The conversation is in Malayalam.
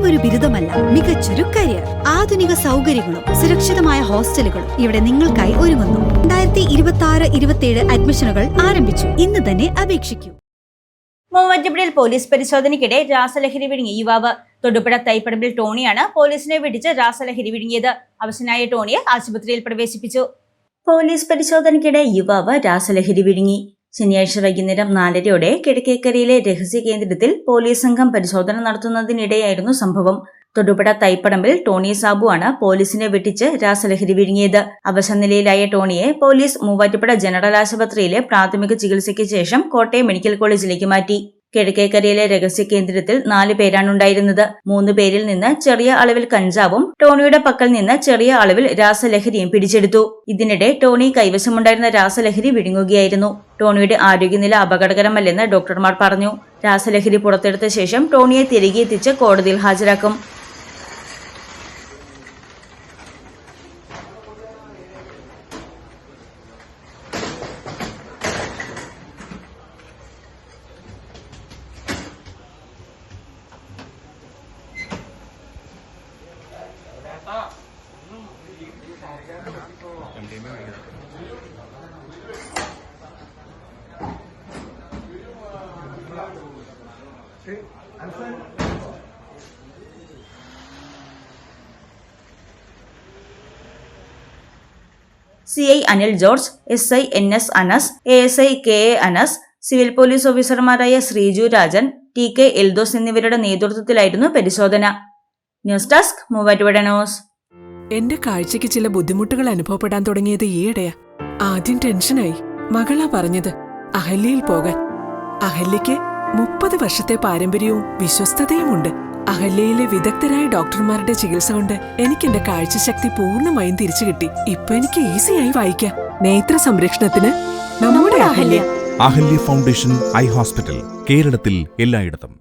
വെറുമൊരു ബിരുദമല്ല, മികച്ചൊരു കരിയർ. ആധുനിക സൗകര്യങ്ങളും സുരക്ഷിതമായ ഹോസ്റ്റലുകളും ഇവിടെ നിങ്ങൾക്കായി ഒരുങ്ങുന്നു. 2026-27 അഡ്മിഷനുകൾ ആരംഭിച്ചു. ഇന്ന് തന്നെ അപേക്ഷിക്കൂ. മൂവാറ്റുപുഴയിൽ പോലീസ് പരിശോധനയ്ക്കിടെ രാസലഹരി വിഴുങ്ങിയ യുവാവ്. തൊടുപുഴ തൈപ്പറമ്പിൽ ടോണിയാണ് പോലീസിനെ വെടിച്ച് രാസലഹരി വിഴുങ്ങിയത്. അവശനായ ടോണിയെ ആശുപത്രിയിൽ പ്രവേശിപ്പിച്ചു. പോലീസ് പരിശോധനയ്ക്കിടെ യുവാവ് രാസലഹരി വിഴുങ്ങി. ശനിയാഴ്ച വൈകുന്നേരം 4:30 കിഴക്കേക്കരയിലെ രഹസ്യ കേന്ദ്രത്തിൽ പോലീസ് സംഘം പരിശോധന നടത്തുന്നതിനിടെയായിരുന്നു സംഭവം. തൊടുപുഴ തൈപ്പറമ്പിൽ ടോണി സാബു ആണ് പോലീസിനെ വെട്ടിച്ച് രാസലഹരി വിഴുങ്ങിയത്. അവശനിലയിലായ ടോണിയെ പോലീസ് മൂവാറ്റുപുഴ ജനറൽ ആശുപത്രിയിലെ പ്രാഥമിക ചികിത്സയ്ക്ക് ശേഷം കോട്ടയം മെഡിക്കൽ കോളേജിലേക്ക് മാറ്റി. കിഴക്കേക്കരയിലെ രഹസ്യ കേന്ദ്രത്തിൽ 4 പേരാണുണ്ടായിരുന്നത്. 3 പേരിൽ നിന്ന് ചെറിയ അളവിൽ കഞ്ചാവും ടോണിയുടെ പക്കൽ നിന്ന് ചെറിയ അളവിൽ രാസലഹരിയും പിടിച്ചെടുത്തു. ഇതിനിടെ ടോണി കൈവശമുണ്ടായിരുന്ന രാസലഹരി വിഴുങ്ങുകയായിരുന്നു. ടോണിയുടെ ആരോഗ്യനില അപകടകരമല്ലെന്ന് ഡോക്ടർമാർ പറഞ്ഞു. രാസലഹരി പുറത്തെടുത്ത ശേഷം ടോണിയെ തിരികെ എത്തിച്ച് കോടതിയിൽ ഹാജരാക്കും. CI Anil George, SI NS Anas, ASI KA Anas, civil police ഓഫീസർമാരായ ശ്രീജു രാജൻ, TK എൽദോസ് എന്നിവരുടെ നേതൃത്വത്തിലായിരുന്നു പരിശോധന. News desk Muvattupuzha news. എന്റെ കാഴ്ചയ്ക്ക് ചില ബുദ്ധിമുട്ടുകൾ അനുഭവപ്പെടാൻ തുടങ്ങിയത് ഈയിടെയാ. ആദ്യം ടെൻഷനായി. മകളാ പറഞ്ഞത് അഹല്യയിൽ പോകാൻ. അഹല്യയ്ക്ക് 30 വർഷത്തെ പാരമ്പര്യവും വിശ്വസ്തതയുമുണ്ട്. അഹല്യയിലെ വിദഗ്ധരായ ഡോക്ടർമാരുടെ ചികിത്സ കൊണ്ട് എനിക്ക് എന്റെ കാഴ്ചശക്തി പൂർണ്ണമായും തിരിച്ചു കിട്ടി. ഇപ്പൊ എനിക്ക് ഈസിയായി വായിക്കാം. നേത്ര സംരക്ഷണത്തിന് നമ്മുടെ Ahalya. Ahalya foundation eye hospital, കേരളത്തിൽ എല്ലായിടത്തും.